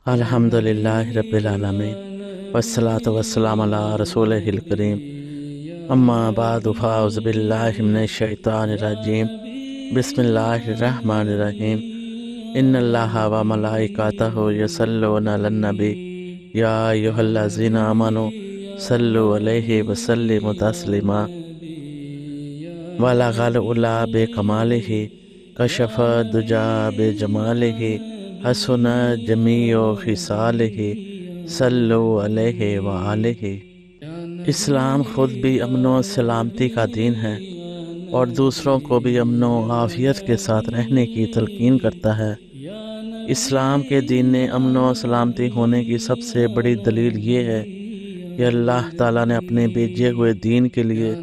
الحمدللہ رب العالمین والصلاة والسلام علی رسولہ الکریم اما بعد فاعوذ باللہ من الشیطان الرجیم بسم اللہ الرحمن الرحیم ان اللہ و ملائکتہ یصلون علی النبی یا ایھا الذین آمنوا صلوا علیہ وسلموا تسلیما بلغ العلا بکمالہ کشف الدجی بجمالہ حسن جمیع خصالہ صلو علیہ وآلہ۔ اسلام خود بھی امن و سلامتی کا دین ہے اور دوسروں کو بھی امن و عافیت کے ساتھ رہنے کی تلقین کرتا ہے۔ اسلام کے دین نے امن و سلامتی ہونے کی سب سے بڑی دلیل یہ ہے کہ اللہ تعالیٰ نے اپنے بھیجے ہوئے دین کے لیے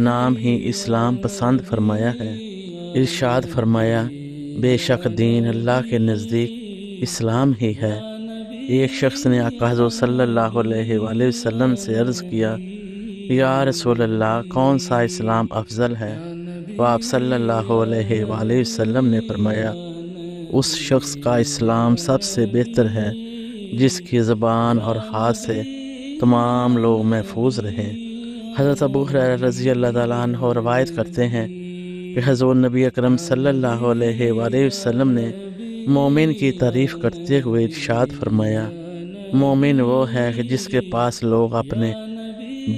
نام ہی اسلام پسند فرمایا ہے۔ ارشاد فرمایا، بے شک دین اللہ کے نزدیک اسلام ہی ہے۔ ایک شخص نے آقا حضرت صلی اللہ علیہ وآلہ وسلم سے عرض کیا، یا رسول اللہ، کون سا اسلام افضل ہے؟ تو آپ صلی اللہ علیہ وآلہ وسلم نے فرمایا، اس شخص کا اسلام سب سے بہتر ہے جس کی زبان اور ہاتھ سے تمام لوگ محفوظ رہیں۔ حضرت ابو ہریرہ رضی اللہ تعالیٰ عنہ روایت کرتے ہیں کہ حضور نبی اکرم صلی اللہ علیہ وآلہ وسلم نے مومن کی تعریف کرتے ہوئے ارشاد فرمایا، مومن وہ ہے کہ جس کے پاس لوگ اپنے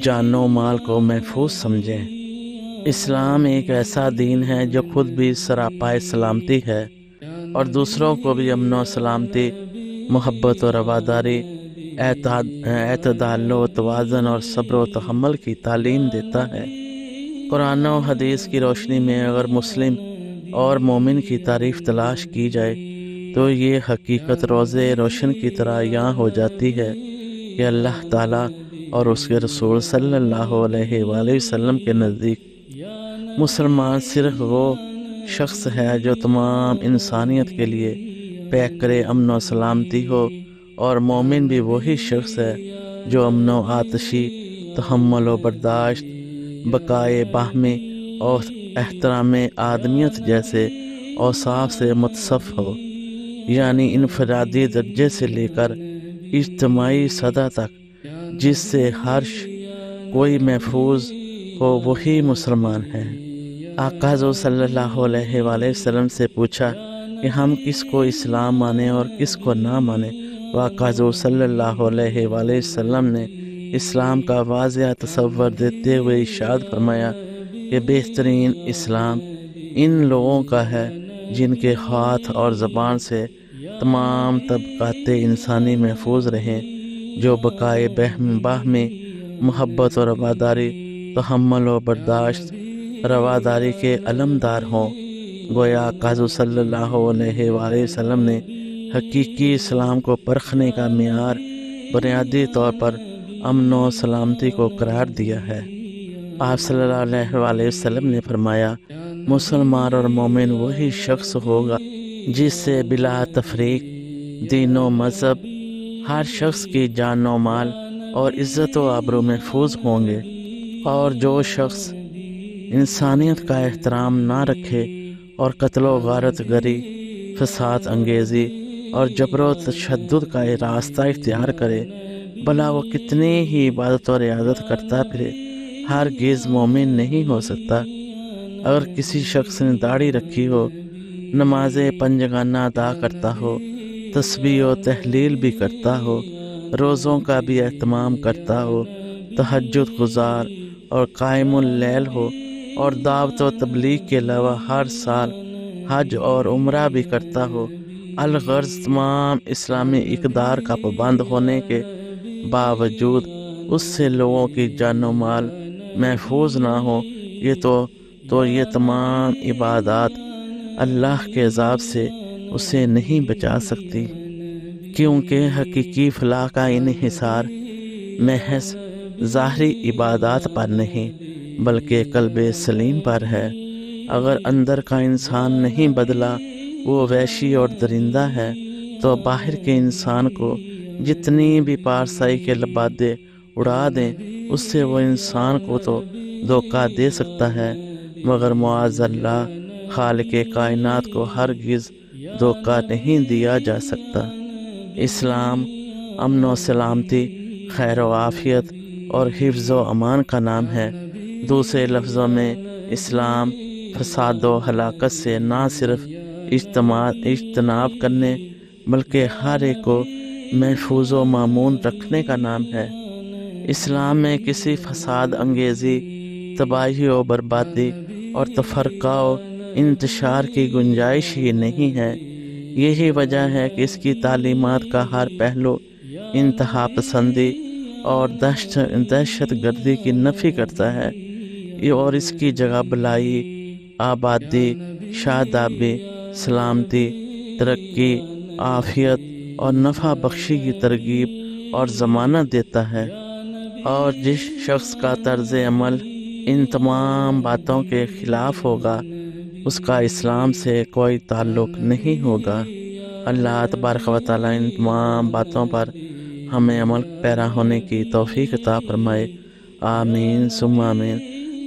جان و مال کو محفوظ سمجھیں۔ اسلام ایک ایسا دین ہے جو خود بھی سراپا سلامتی ہے اور دوسروں کو بھی امن و سلامتی، محبت و رواداری، اعتدال و توازن اور صبر و تحمل کی تعلیم دیتا ہے۔ قرآن و حدیث کی روشنی میں اگر مسلم اور مومن کی تعریف تلاش کی جائے تو یہ حقیقت روزے روشن کی طرح یہاں ہو جاتی ہے کہ اللہ تعالیٰ اور اس کے رسول صلی اللہ علیہ وآلہ وسلم کے نزدیک مسلمان صرف وہ شخص ہے جو تمام انسانیت کے لیے پیکر امن و سلامتی ہو، اور مومن بھی وہی شخص ہے جو امن و آتشی، تحمل و برداشت، بقائے باہمی اور احترام آدمیت جیسے اوصاف سے متصف ہو، یعنی انفرادی درجے سے لے کر اجتماعی سطح تک جس سے ہر کوئی محفوظ ہو، وہی مسلمان ہے۔ آقا حضرت صلی اللہ علیہ وآلہ وسلم سے پوچھا کہ ہم کس کو اسلام مانیں اور کس کو نہ مانیں، تو آقا حضرت صلی اللہ علیہ وآلہ وسلم نے اسلام کا واضح تصور دیتے ہوئے ارشاد فرمایا کہ بہترین اسلام ان لوگوں کا ہے جن کے ہاتھ اور زبان سے تمام طبقات انسانی محفوظ رہیں، جو بقائے باہمی محبت و رواداری، تحمل و برداشت، رواداری کے علمدار ہوں۔ گویا آقا حضرت صلی اللہ علیہ وآلہ وسلم نے حقیقی اسلام کو پرکھنے کا معیار بنیادی طور پر امن و سلامتی کو قرار دیا ہے۔ آپ صلی اللہ علیہ وآلہ وسلم نے فرمایا، مسلمان اور مومن وہی شخص ہوگا جس سے بلا تفریق دین و مذہب ہر شخص کی جان و مال اور عزت و آبرو محفوظ ہوں گے، اور جو شخص انسانیت کا احترام نہ رکھے اور قتل و غارت گری، فساد انگیزی اور جبر و تشدد کا راستہ اختیار کرے، بھلا وہ کتنی ہی عبادت و ریاضت کرتا پھرے، ہرگز مومن نہیں ہو سکتا۔ اگر کسی شخص نے داڑھی رکھی ہو، نماز پنجگانہ ادا کرتا ہو، تسبیح و تحلیل بھی کرتا ہو، روزوں کا بھی اہتمام کرتا ہو، تہجد گزار اور قائم اللیل ہو، اور دعوت و تبلیغ کے علاوہ ہر سال حج اور عمرہ بھی کرتا ہو، الغرض تمام اسلامی اقدار کا پابند ہونے کے باوجود اس سے لوگوں کی جان و مال محفوظ نہ ہو، تو یہ تمام عبادات اللہ کے عذاب سے اسے نہیں بچا سکتی، کیونکہ حقیقی فلاح کا انحصار محض ظاہری عبادات پر نہیں بلکہ قلب سلیم پر ہے۔ اگر اندر کا انسان نہیں بدلا، وہ وحشی اور درندہ ہے، تو باہر کے انسان کو جتنی بھی پارسائی کے لبادے اڑا دیں، اس سے وہ انسان کو تو دھوکہ دے سکتا ہے، مگر معاذ اللہ خالق کائنات کو ہرگز دھوکہ نہیں دیا جا سکتا۔ اسلام امن و سلامتی، خیر و عافیت اور حفظ و امان کا نام ہے۔ دوسرے لفظوں میں اسلام فساد و ہلاکت سے نہ صرف اجتناب کرنے بلکہ ہر ایک کو محفوظ و مامون رکھنے کا نام ہے۔ اسلام میں کسی فساد انگیزی، تباہی و بربادی اور تفرقہ و انتشار کی گنجائش ہی نہیں ہے۔ یہی وجہ ہے کہ اس کی تعلیمات کا ہر پہلو انتہا پسندی اور دہشت گردی کی نفی کرتا ہے، اور اس کی جگہ بھلائی، آبادی، شادابی، سلامتی، ترقی، عافیت اور نفع بخشی کی ترغیب اور ضمانت دیتا ہے۔ اور جس شخص کا طرز عمل ان تمام باتوں کے خلاف ہوگا اس کا اسلام سے کوئی تعلق نہیں ہوگا۔ اللہ تبارک و تعالیٰ ان تمام باتوں پر ہمیں عمل پیرا ہونے کی توفیق عطا فرمائے۔ آمین ثم آمین۔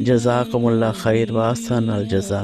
جزاکم اللہ خیر و احسن الجزا۔